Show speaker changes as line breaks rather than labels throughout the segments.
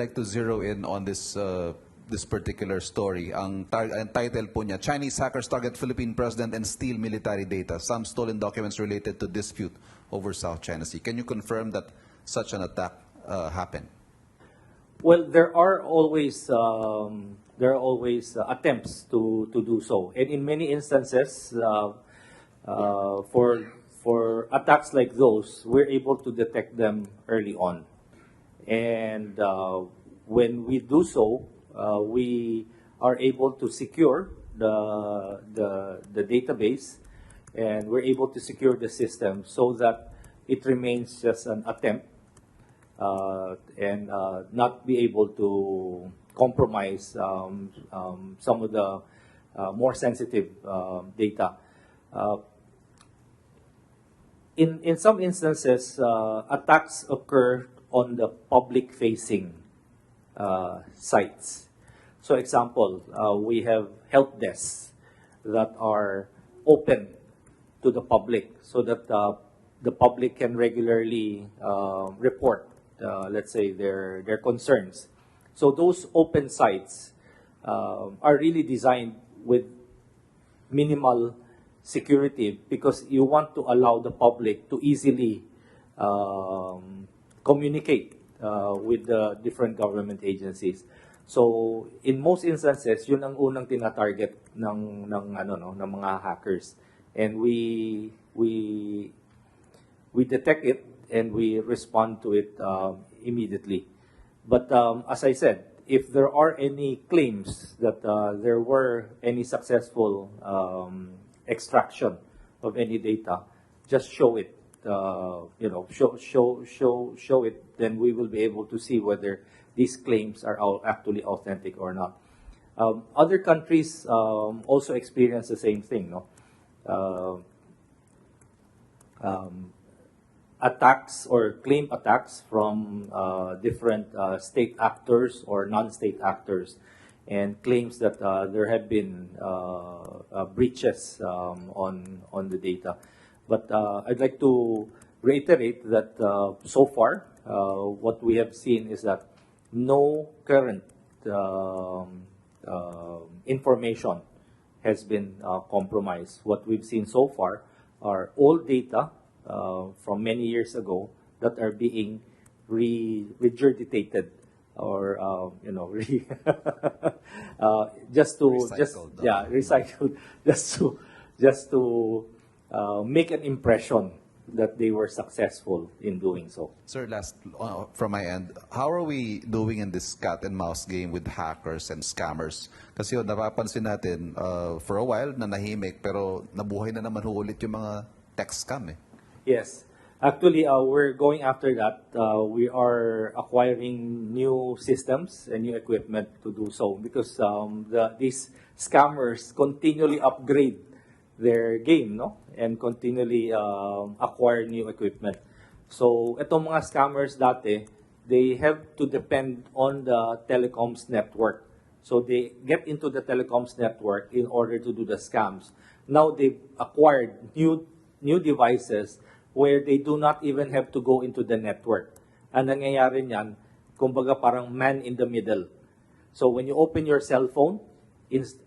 like to zero in on this particular story. Ang title po niya, Chinese hackers target Philippine president and steal military data. Some stolen documents related to dispute over South China Sea. Can you confirm that such an attack happened?
Well, there are always attempts to do so, and in many instances, for attacks like those, we're able to detect them early on, and when we do so, we are able to secure the database, and we're able to secure the system so that it remains just an attempt and not be able to compromise some of the more sensitive data. In some instances, attacks occur on the public-facing sites. So, example, we have help desks that are open to the public so that the public can regularly report, let's say, their concerns. So those open sites are really designed with minimal security because you want to allow the public to easily communicate with the different government agencies. So in most instances, yun ang unang tina-target ng mga hackers, and we detect it and we respond to it immediately. But as I said, if there are any claims that there were any successful extraction of any data, just show it. Show it. Then we will be able to see whether these claims are actually authentic or not. Other countries also experience the same thing, no? Attacks or claim attacks from different state actors or non-state actors, and claims that there have been breaches on the data. But I'd like to reiterate that so far, what we have seen is that no current information has been compromised. What we've seen so far are old data from many years ago that are being regurgitated or recycled just to make an impression that they were successful in doing so.
Sir, last from my end, how are we doing in this cat and mouse game with hackers and scammers? Kasi yun, napapansin natin for a while na nahimik, pero nabuhay na naman ulit yung mga tech scam eh.
Yes. Actually, we're going after that. We are acquiring new systems and new equipment to do so because these scammers continually upgrade their game, no? And continually acquire new equipment. So, itong mga scammers dati, they have to depend on the telecoms network. So, they get into the telecoms network in order to do the scams. Now, they've acquired new devices where they do not even have to go into the network. Ang nangyayari niyan, kumbaga parang man in the middle. So, when you open your cell phone,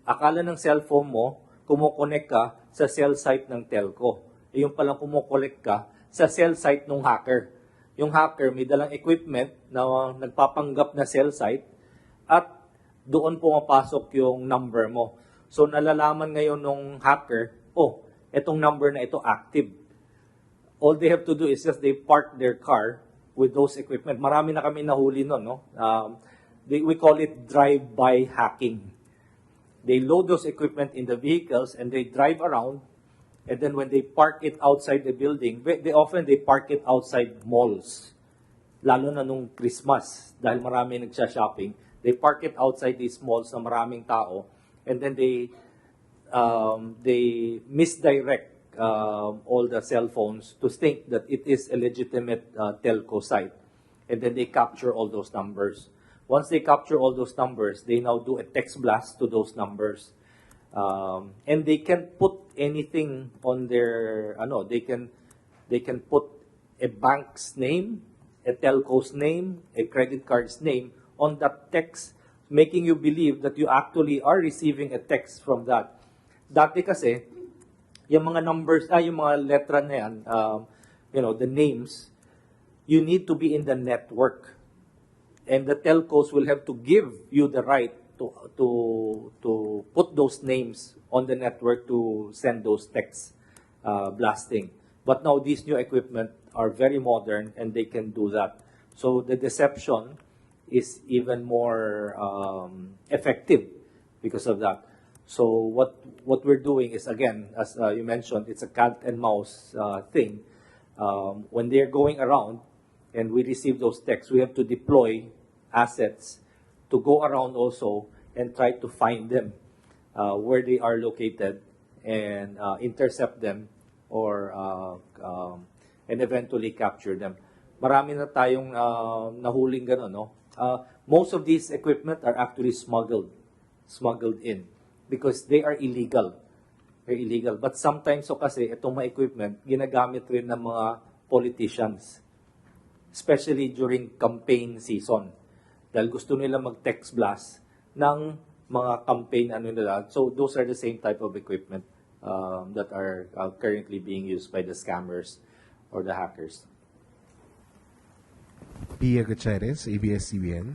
akala ng cellphone mo, kumukonect ka sa cell site ng telco. Yung palang kumukonect ka sa cell site ng hacker. Yung hacker may dalang equipment na nagpapanggap na cell site at doon pumapasok yung number mo. So, nalalaman ngayon ng hacker, etong number na ito active. All they have to do is just they park their car with those equipment. Marami na kami nahuli nun, no? We call it drive-by hacking. They load those equipment in the vehicles and they drive around, and then when they park it outside the building, they park it outside malls. Lalo na nung Christmas, dahil marami nagsha-shopping, they park it outside these malls na maraming tao, and then they misdirect all the cell phones to think that it is a legitimate telco site, and then they capture all those numbers. Once they capture all those numbers, they now do a text blast to those numbers. And they can put anything on their, they can put a bank's name, a telco's name, a credit card's name on that text, making you believe that you actually are receiving a text from that. Dati kasi, yung mga numbers, yung mga letra na yan, the names, you need to be in the network. And the telcos will have to give you the right to put those names on the network to send those texts blasting. But now these new equipment are very modern and they can do that. So the deception is even more effective because of that. So what we're doing is, again, as you mentioned, it's a cat and mouse thing. When they're going around and we receive those texts, we have to deploy assets to go around also and try to find them where they are located and intercept them or and eventually capture them. Marami na tayong nahuling gano'n, no? Most of these equipment are actually smuggled in because they are illegal. They're illegal. But sometimes kasi itong mga equipment ginagamit rin ng mga politicians, especially during campaign season. Dahil gusto nila mag-text blast ng mga campaign nila. So those are the same type of equipment that are currently being used by the scammers or the hackers.
Pia Gutierrez, ABS-CBN.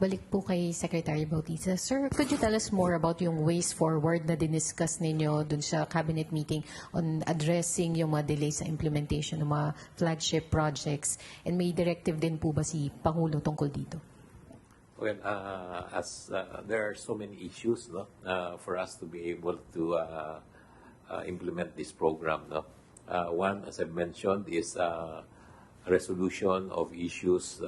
Balik po kay Secretary Bautista. Sir, could you tell us more about yung ways forward na diniscuss ninyo dun sa cabinet meeting on addressing yung mga delays sa implementation ng mga flagship projects? And may directive din po ba si Pangulo tungkol dito?
Well, as there are so many issues, no, for us to be able to implement this program, no. One, as I mentioned, is resolution of issues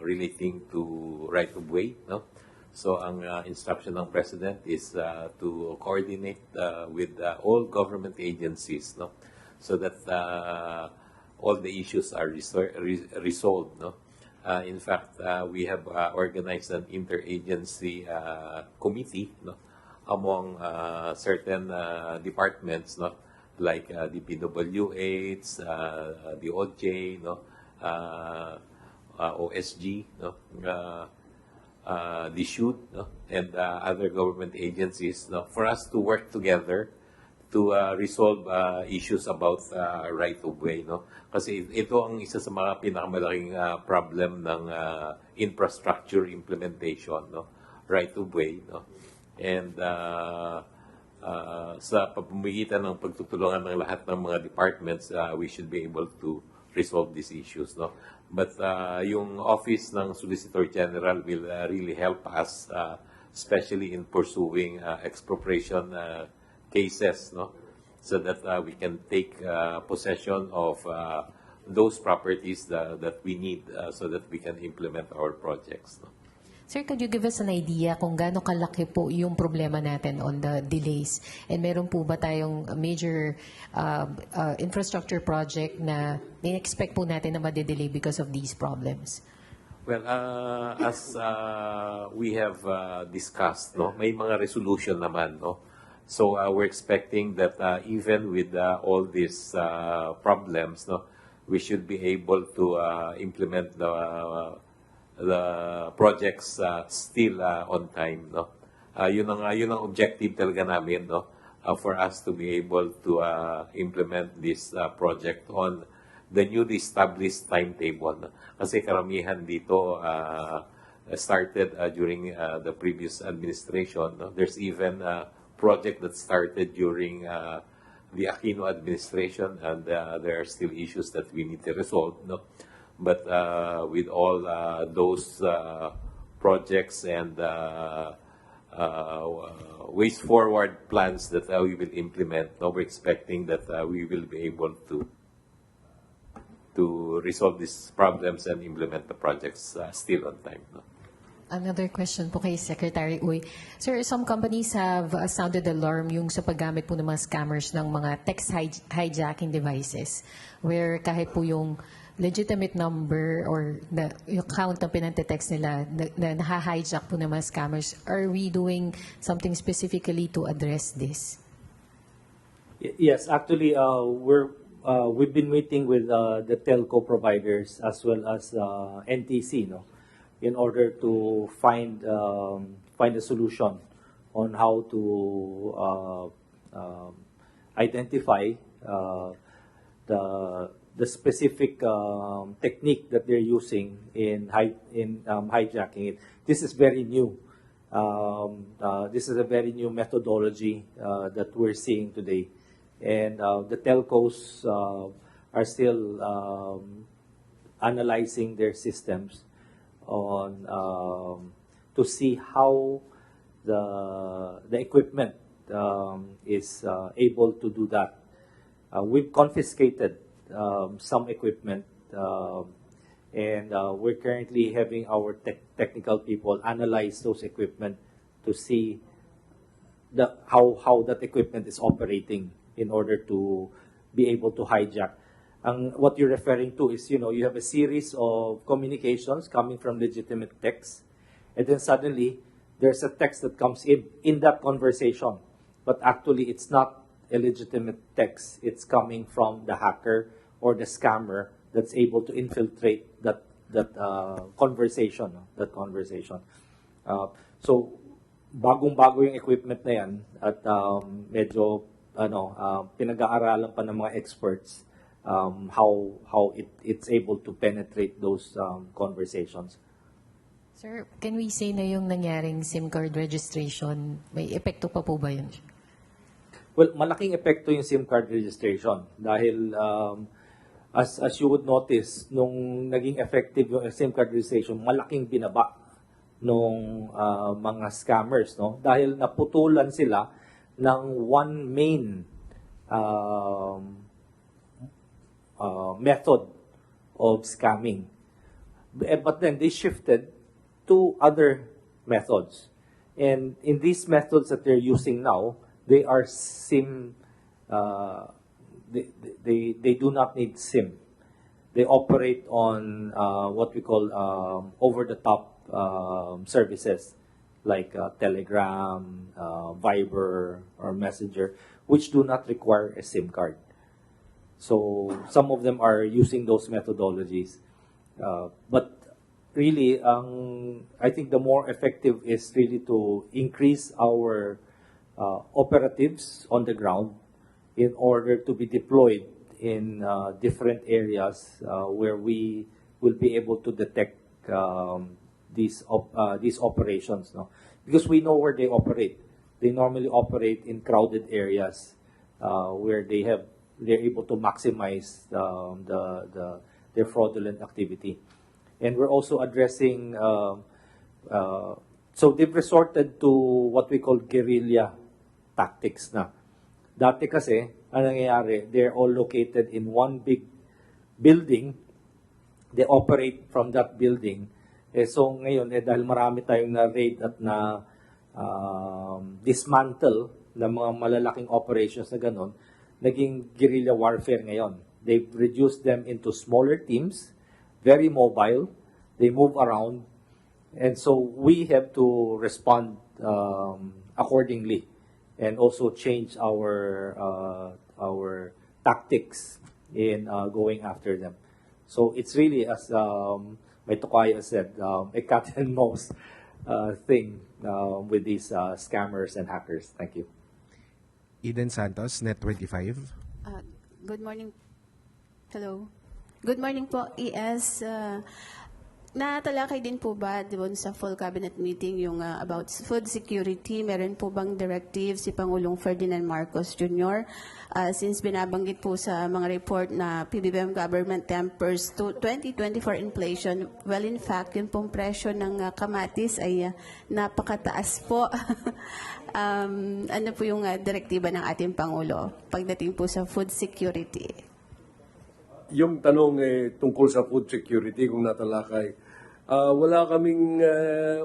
relating to right of way, no. So, ang instruction ng President is to coordinate with all government agencies, no, so that all the issues are resolved, no. In fact, we have organized an interagency committee, no, among certain departments, no, like the PWH, the OJ, no, OSG, no, the SHUD, no, and other government agencies, no, for us to work together to resolve issues about right of way, no? Kasi ito ang isa sa mga pinakamalaking problem ng infrastructure implementation, no? Right of way, no? And sa pamamagitan ng pagtutulungan ng lahat ng mga departments, we should be able to resolve these issues, no? But yung office ng Solicitor General will really help us, especially in pursuing expropriation cases, no, so that we can take possession of those properties that we need so that we can implement our projects, no.
Sir, could you give us an idea kung gaano kalaki po yung problema natin on the delays? And meron po ba tayong major infrastructure project na ni-expect po natin na ma-delay because of these problems?
Well, as we have discussed, no, may mga resolution naman, no. So we're expecting that even with all these problems, no, we should be able to implement the projects still on time, no. Yun ang objective talaga namin, no, for us to be able to implement this project on the newly established timetable, no? Kasi karamihan dito started during the previous administration, no. There's even project that started during the Aquino administration, and there are still issues that we need to resolve, no? But with all those projects and ways forward plans that we will implement, no, we're expecting that we will be able to resolve these problems and implement the projects still on time, no?
Another question po kay Secretary Uy. Sir, some companies have sounded alarm yung sa paggamit po ng mga scammers ng mga text hijacking devices where kahit po yung legitimate number or yung account na pinante-text nila na naha-hijack po ng mga scammers. Are we doing something specifically to address this?
Yes, actually, we've been meeting with the telco providers as well as NTC, no, in order to find a solution on how to identify the specific technique that they're using in hijacking it. This is very new. This is a very new methodology that we're seeing today. And the telcos are still analyzing their systems on to see how the equipment is able to do that. We've confiscated some equipment, and we're currently having our technical people analyze those equipment to see how that equipment is operating in order to be able to hijack. What you're referring to is, you have a series of communications coming from legitimate text, and then suddenly there's a text that comes in that conversation, but actually it's not a legitimate text. It's coming from the hacker or the scammer that's able to infiltrate that conversation. So bagong-bago yung equipment na yan at medyo pinag-aaralan pa ng mga experts how it's able to penetrate those conversations.
Sir, can we say na yung nangyaring SIM card registration, may epekto pa po ba yun?
Well, malaking epekto yung SIM card registration dahil as you would notice, nung naging effective yung SIM card registration, malaking binaba nung mga scammers, no? Dahil naputulan sila ng one main method of scamming. But then they shifted to other methods. And in these methods that they're using now, they are SIM, they do not need SIM. They operate on what we call over-the-top services like Telegram, Viber, or Messenger, which do not require a SIM card. So some of them are using those methodologies. But really, I think the more effective is really to increase our operatives on the ground in order to be deployed in different areas where we will be able to detect these operations, no? Because we know where they operate. They normally operate in crowded areas where they're able to maximize their fraudulent activity. And we're also addressing, so they've resorted to what we call guerrilla tactics na. Dati kasi, ang nangyayari, they're all located in one big building. They operate from that building. So ngayon, dahil marami tayong na-raid at na dismantle ng mga malalaking operations na ganun, naging guerrilla warfare ngayon. They've reduced them into smaller teams, very mobile, they move around, and so we have to respond accordingly and also change our tactics in going after them. So it's really, as my Tokayo said, a cat and mouse thing with these scammers and hackers. Thank you.
Eden Santos, Net25.
Good morning. Hello. Good morning po, ES. Natalakay din po ba doon sa full cabinet meeting yung about food security? Meron po bang directive si Pangulong Ferdinand Marcos Jr. Since binabanggit po sa mga report na PBBM government tempers to 2024 inflation, well in fact, yung pong presyo ng kamatis ay napakataas po. Ano po yung direktiba ng ating Pangulo pagdating po sa food security?
Yung tanong tungkol sa food security, kung natalakay, wala kaming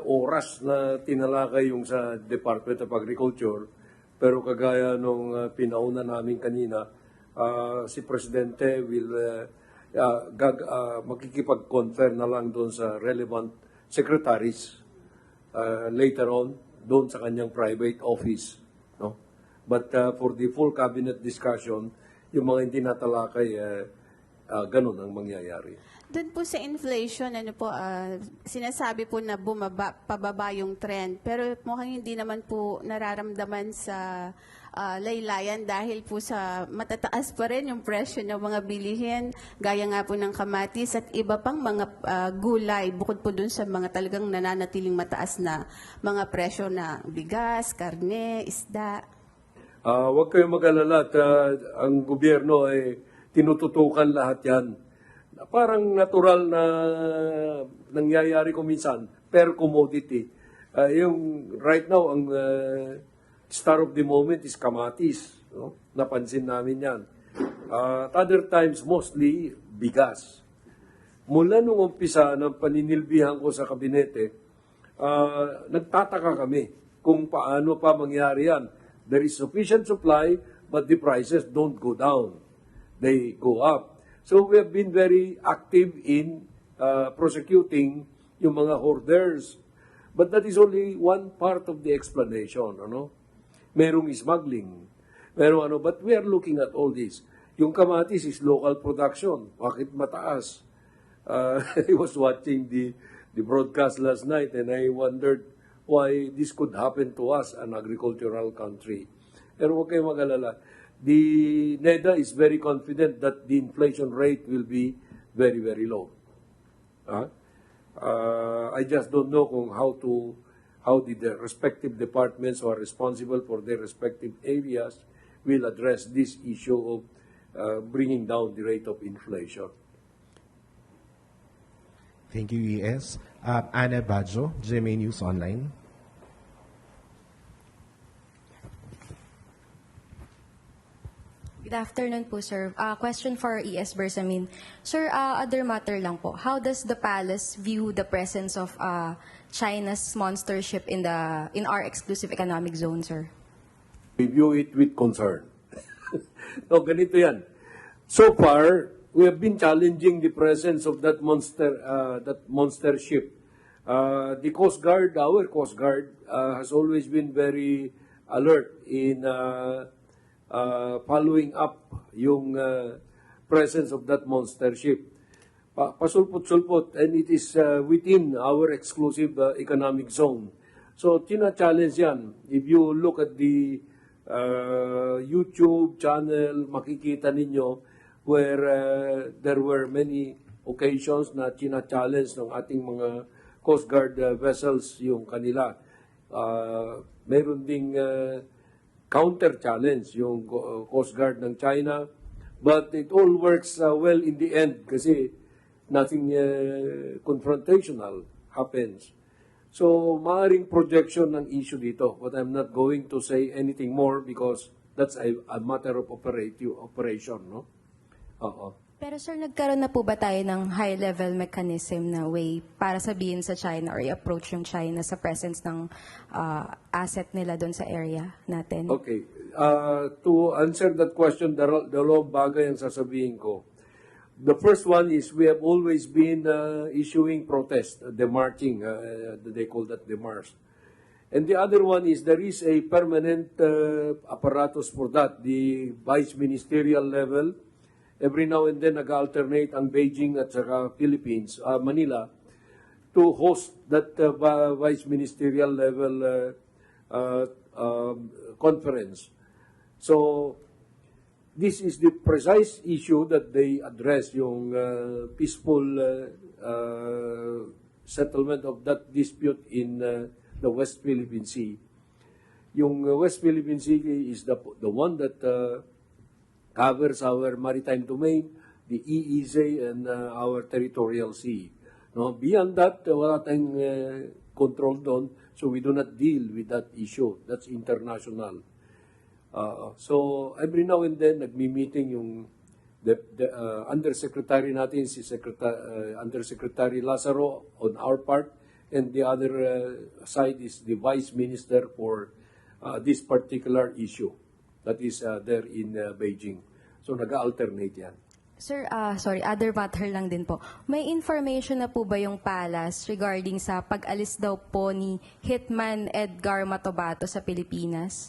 oras na tinalakay yung sa Department of Agriculture, pero kagaya nung pinauna namin kanina, si Presidente will makikipag-confer na lang doon sa relevant secretaries later on doon sa kanyang private office. No? But for the full cabinet discussion, yung mga hindi natalakay, ganun ang mangyayari.
Doon po sa inflation, sinasabi po na pababa yung trend. Pero mukhang hindi naman po nararamdaman sa laylayan dahil po sa matataas pa rin yung presyo ng mga bilihin, gaya nga po ng kamatis at iba pang mga gulay, bukod po dun sa mga talagang nananatiling mataas na mga presyo na bigas, karne, isda.
Huwag kayong mag-alala at ang gobyerno ay tinututukan lahat yan. Parang natural na nangyayari ko minsan per commodity. Yung right now, ang star of the moment is kamatis. No? Napansin namin yan. At other times, mostly bigas. Mula nung umpisa ng paninilbihan ko sa kabinete, nagtataka kami kung paano pa mangyari yan. There is sufficient supply, but the prices don't go down. They go up. So we have been very active in prosecuting yung mga hoarders. But that is only one part of the explanation. Merong smuggling. But we are looking at all this. Yung kamatis is local production. Bakit mataas? I was watching the broadcast last night and I wondered why this could happen to us, an agricultural country. Pero huwag kayong mag-alala. The NEDA is very confident that the inflation rate will be very, very low. I just don't know how the respective departments who are responsible for their respective areas will address this issue of bringing down the rate of inflation.
Thank you, ES. Ana Badjo, GMA News Online.
Good afternoon po, sir. Question for ES Bersamin. Sir, other matter lang po. How does the palace view the presence of China's monster ship in our exclusive economic zone, sir?
We view it with concern. No, ganito yan. So far, we have been challenging the presence of that monster ship. The Coast Guard, our Coast Guard, has always been very alert in following up yung presence of that monster ship. Pasulpot-sulpot, and it is within our exclusive economic zone. So, tina-challenge yan. If you look at the YouTube channel, makikita ninyo where there were many occasions na tina-challenge ng ating mga Coast Guard vessels yung kanila. Meron ding counter-challenge yung Coast Guard ng China. But it all works well in the end kasi nothing confrontational happens. So, maaaring projection ng issue dito. But I'm not going to say anything more because that's a matter of operation, no?
Pero sir, nagkaroon na po ba tayo ng high-level mechanism na way para sabihin sa China or i-approach yung China sa presence ng asset nila doon sa area natin?
Okay. To answer that question, dalawang bagay ang sasabihin ko. The first one is we have always been issuing protest, the marching, they call that the march. And the other one is there is a permanent apparatus for that, the vice ministerial level. Every now and then nag-alternate ang Beijing at saka Philippines, Manila, to host that vice ministerial level conference. So, this is the precise issue that they address, yung peaceful settlement of that dispute in the West Philippine Sea. Yung West Philippine Sea is the one that covers our maritime domain, the EEZ, and our territorial sea. No? Beyond that, wala tayong control doon, so we do not deal with that issue. That's international. So every now and then, nagmi-meeting yung the undersecretary natin, si Undersecretary Lazaro on our part, and the other side is the Vice Minister for this particular issue that is there in Beijing. So nag-alternate yan.
Sir, sorry, other matter lang din po. May information na po ba yung palace regarding sa pag-alis daw po ni Hitman Edgar Matobato sa Pilipinas?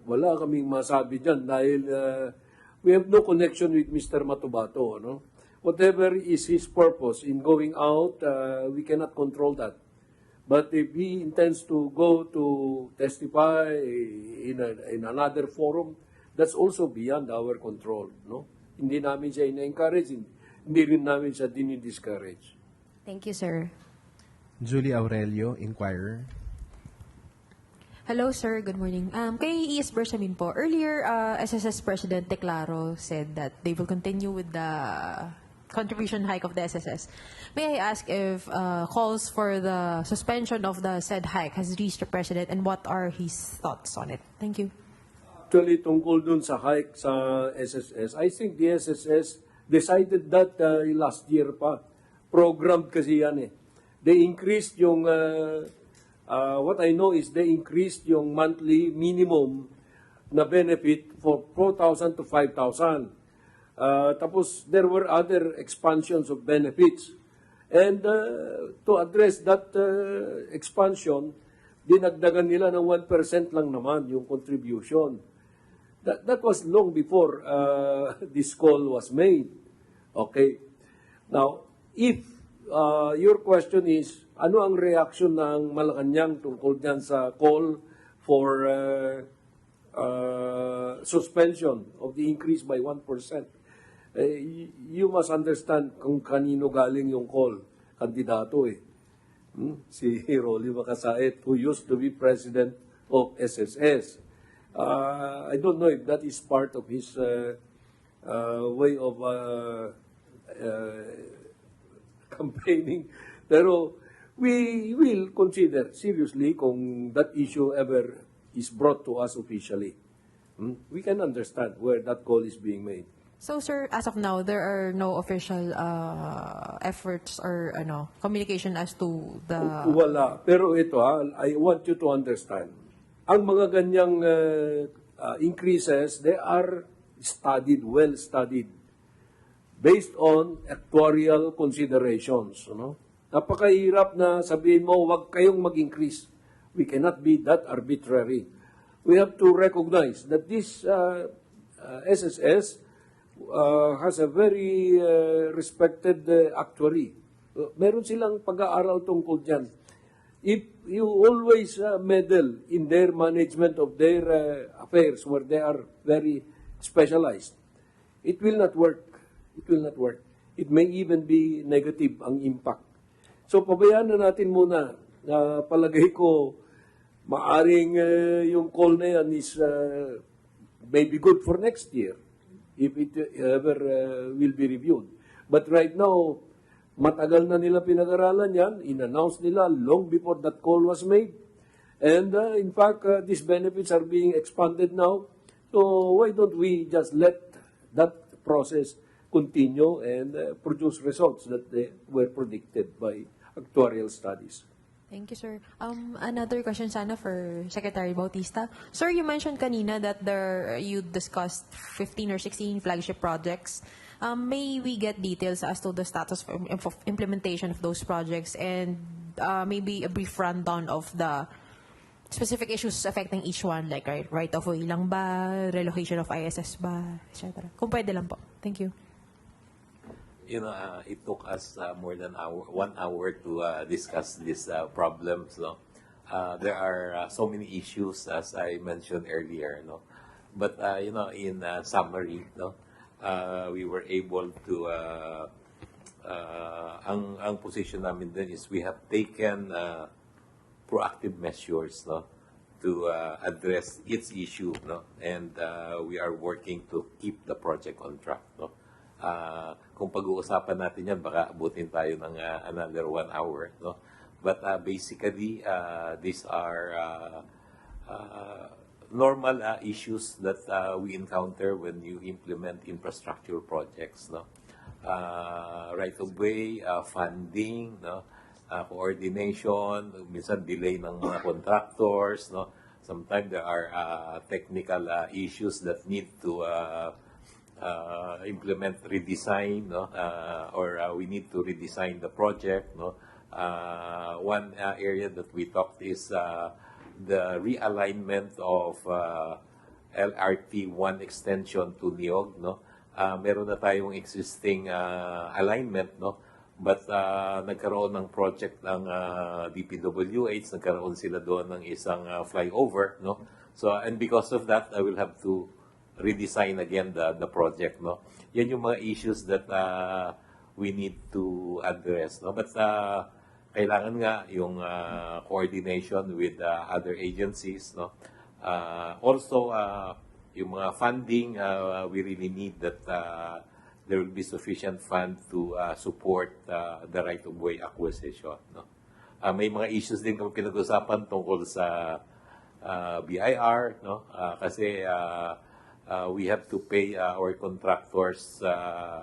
wala kaming masabi dyan dahil we have no connection with Mr. Matubato. No? Whatever is his purpose in going out, we cannot control that. But if he intends to go to testify in another forum, that's also beyond our control. No? Hindi namin siya ina-encourage, hindi rin namin siya dinidiscourage.
Thank you, sir.
Julie Aurelio, Inquirer.
Hello, sir. Good morning. Kay ES Bersamin po, earlier, SSS President Teclaro said that they will continue with the contribution hike of the SSS. May I ask if calls for the suspension of the said hike has reached the President and what are his thoughts on it? Thank you.
Actually, tungkol dun sa hike sa SSS, I think the SSS decided that last year pa. Programmed kasi yan eh. They increased yung, what I know is they increased yung monthly minimum na benefit for 4,000 to 5,000. Tapos there were other expansions of benefits. And to address that expansion, dinagdagan nila ng 1% lang naman yung contribution. That was long before this call was made. Okay. Now, if your question is, ano ang reaction ng Malacanang tungkol dyan sa call for suspension of the increase by 1%? You must understand kung kanino galing yung call. Kandidato eh. Si Rolly Makasait, who used to be president of SSS. I don't know if that is part of his way of campaigning. Pero we will consider seriously kung that issue ever is brought to us officially. We can understand where that call is being made.
So, sir, as of now, there are no official efforts or communication as to the...
Wala. Pero ito I want you to understand. Ang mga ganyang increases, they are studied, well studied, based on actuarial considerations. No? Napakahirap na sabihin mo, wag kayong mag-increase. We cannot be that arbitrary. We have to recognize that this SSS has a very respected actuary. Meron silang pag-aaral tungkol dyan. If you always meddle in their management of their affairs where they are very specialized, it will not work. It will not work. It may even be negative ang impact. So pabayaan na natin muna. Palagay ko, maaring yung call na yan is maybe good for next year if it ever will be reviewed. But right now, matagal na nila pinag-aralan yan. In-announce nila long before that call was made. And in fact, these benefits are being expanded now. So why don't we just let that process continue and produce results that were predicted by actuarial studies?
Thank you, sir. Another question sana for Secretary Bautista. Sir, you mentioned kanina that you discussed 15 or 16 flagship projects. May we get details as to the status of implementation of those projects and maybe a brief rundown of the specific issues affecting each one, like right of way lang ba, relocation of ISS ba, etc. Kung pwede lang po. Thank you.
It took us more than 1 hour to discuss these problems. No? There are so many issues, as I mentioned earlier. No? But, in summary, no? We were able to, ang position namin din is we have taken proactive measures, no? To address its issue, no? And we are working to keep the project on track. No? Kung pag-uusapan natin yan, baka abutin tayo ng another 1 hour. No? But basically, these are normal issues that we encounter when you implement infrastructure projects. No? Right of way, funding, no? Coordination, minsan delay ng mga contractors. No? Sometimes there are technical issues that need to implement redesign, no? Or we need to redesign the project. No? One area that we talked is the realignment of LRT 1 extension to Niog, no? Meron na tayong existing alignment, no? But nagkaroon ng project ng DPWH, nagkaroon sila doon ng isang flyover, no? So, and because of that, I will have to redesign again the project, no? Yan yung mga issues that we need to address, no? But kailangan nga yung coordination with other agencies, no? Also, yung mga funding, we really need that there will be sufficient fund to support the right-of-way acquisition, no? May mga issues din kami pinag-usapan tungkol sa BIR, no? Kasi we have to pay our contractors,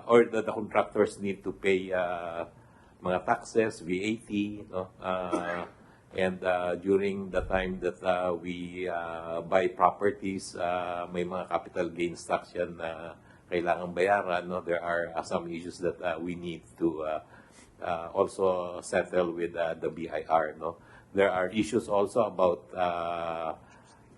or the contractors need to pay mga taxes, VAT, no? And during the time that we buy properties, may mga capital gains tax yan na kailangang bayaran, no? There are some issues that we need to also settle with the BIR, no? There are issues also about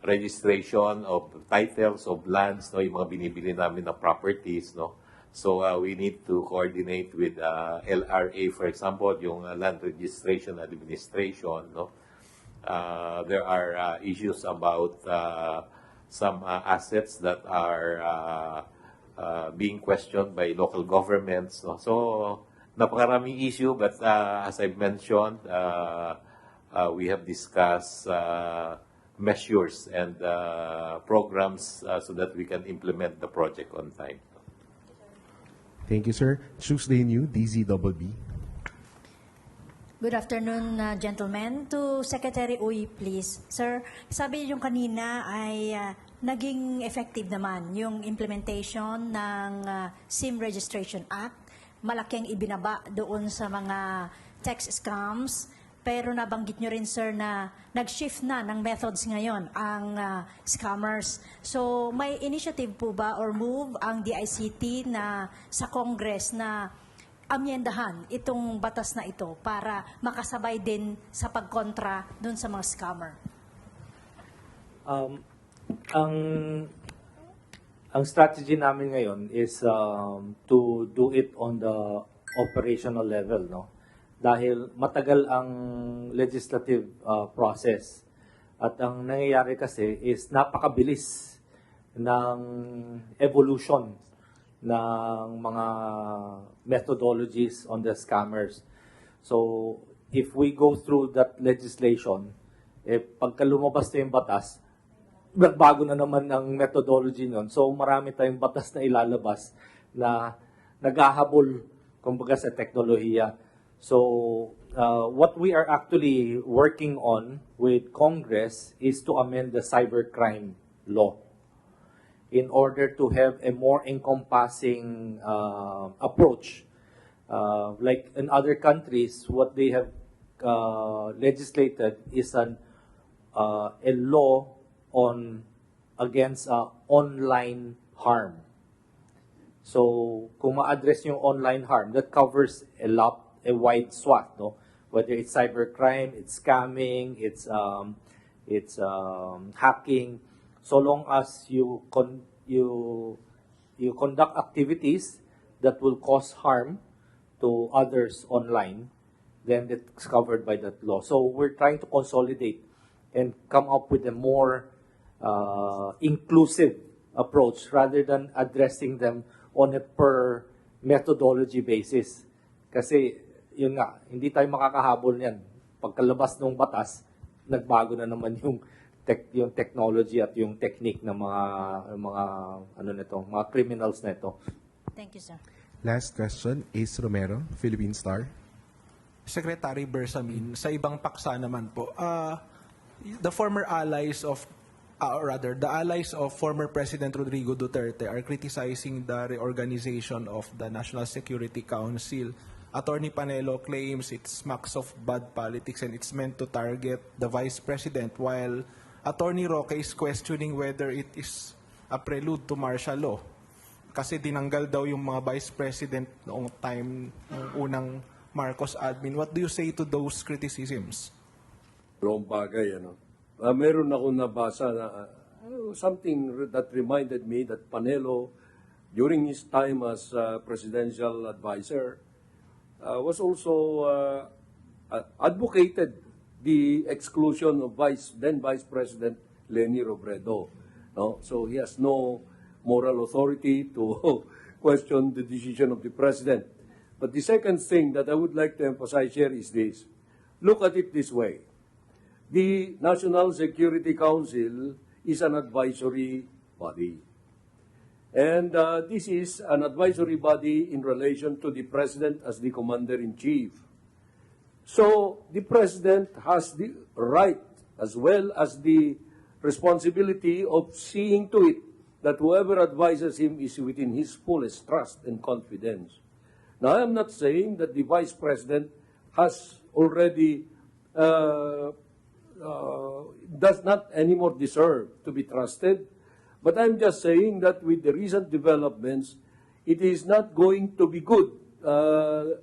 registration of titles of lands, no? Yung mga binibili namin na properties, no? So we need to coordinate with LRA, for example, yung land registration administration, no? There are issues about some assets that are being questioned by local governments, no? So napakaraming issue, but as I mentioned, we have discussed measures and programs so that we can implement the project on time.
Thank you, sir. Tuesday New, DZBB.
Good afternoon, gentlemen. To Secretary Uy, please. Sir, sabi yung kanina ay naging effective naman yung implementation ng SIM Registration Act. Malaking ibinaba doon sa mga tax scams. Pero nabanggit nyo rin, sir, na nag-shift na ng methods ngayon ang scammers. So, may initiative po ba or move ang DICT na sa Congress na amyendahan itong batas na ito para makasabay din sa pagkontra dun sa mga scammer?
Ang strategy namin ngayon is to do it on the operational level, no? Dahil matagal ang legislative process. At ang nangyayari kasi is napakabilis ng evolution ng mga methodologies on the scammers. So, if we go through that legislation, pagka lumabas na yung batas, nagbago na naman ang methodology nun. So, marami tayong batas na ilalabas na naghahabol, kumbaga, sa teknolohiya. So, what we are actually working on with Congress is to amend the cybercrime law in order to have a more encompassing approach. Like in other countries, what they have legislated is a law against online harm. So, kung ma-address yung online harm, that covers a wide swath, no? Whether it's cybercrime, it's scamming, it's hacking. So long as you conduct activities that will cause harm to others online, then it's covered by that law. So we're trying to consolidate and come up with a more inclusive approach rather than addressing them on a per methodology basis. Kasi yun nga, hindi tayo makakahabol niyan. Pagkalabas ng batas, nagbago na naman yung technology at yung technique ng mga criminals na ito.
Thank you, sir.
Last question, Ace Romero, Philippine Star.
Secretary Bersamin, sa ibang paksa naman po, the allies of former President Rodrigo Duterte are criticizing the reorganization of the National Security Council. Attorney Panelo claims it smacks of bad politics and it's meant to target the Vice President, while Attorney Roque is questioning whether it is a prelude to martial law. Kasi dinanggal daw yung mga Vice President noong time ng unang Marcos admin. What do you say to those criticisms?
Wrong bagay, ano? meron ako nabasa na something that reminded me that Panelo, during his time as presidential advisor, was also advocated the exclusion of then Vice President Leni Robredo. No? So he has no moral authority to question the decision of the president. But the second thing that I would like to emphasize here is this. Look at it this way. The National Security Council is an advisory body. And this is an advisory body in relation to the president as the commander-in-chief. So the president has the right as well as the responsibility of seeing to it that whoever advises him is within his fullest trust and confidence. Now, I am not saying that the vice president has already does not anymore deserve to be trusted, but I'm just saying that with the recent developments, it is not going to be good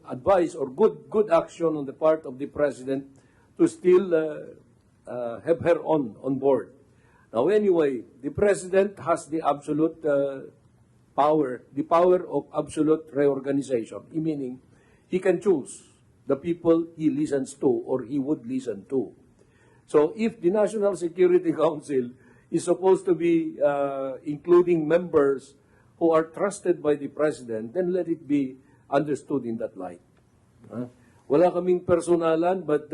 advice or good action on the part of the president to still have her on board. Now, anyway, the president has the absolute power of absolute reorganization, meaning he can choose the people he listens to or he would listen to. So if the National Security Council is supposed to be including members who are trusted by the president, then let it be understood in that light. Wala kaming personalan, but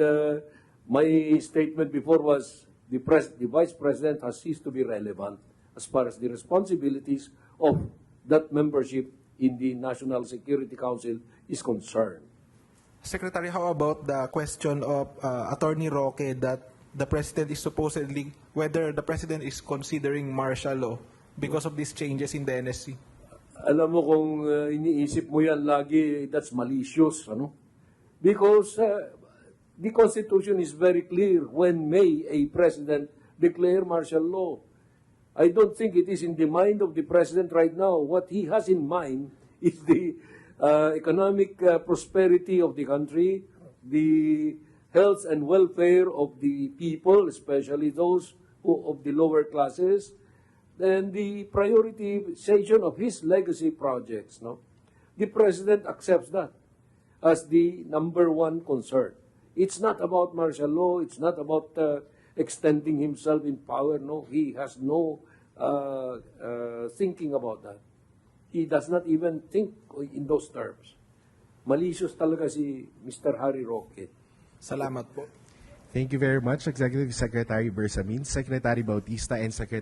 my statement before was the vice president has ceased to be relevant as far as the responsibilities of that membership in the National Security Council is concerned.
Secretary, how about the question of Attorney Roque that the president is supposedly, whether the president is considering martial law because of these changes in the NSC?
Alam mo kung iniisip mo yan lagi, that's malicious, ano? Because the Constitution is very clear when may a president declare martial law. I don't think it is in the mind of the president right now. What he has in mind is the economic prosperity of the country, the health and welfare of the people, especially those of the lower classes, and the prioritization of his legacy projects. No? The president accepts that as the number one concern. It's not about martial law. It's not about extending himself in power. No, he has no thinking about that. He does not even think in those terms. Malicious talaga si Mr. Harry Roque.
Salamat po.
Thank you very much, Executive Secretary Bersamin, Secretary Bautista, and Secretary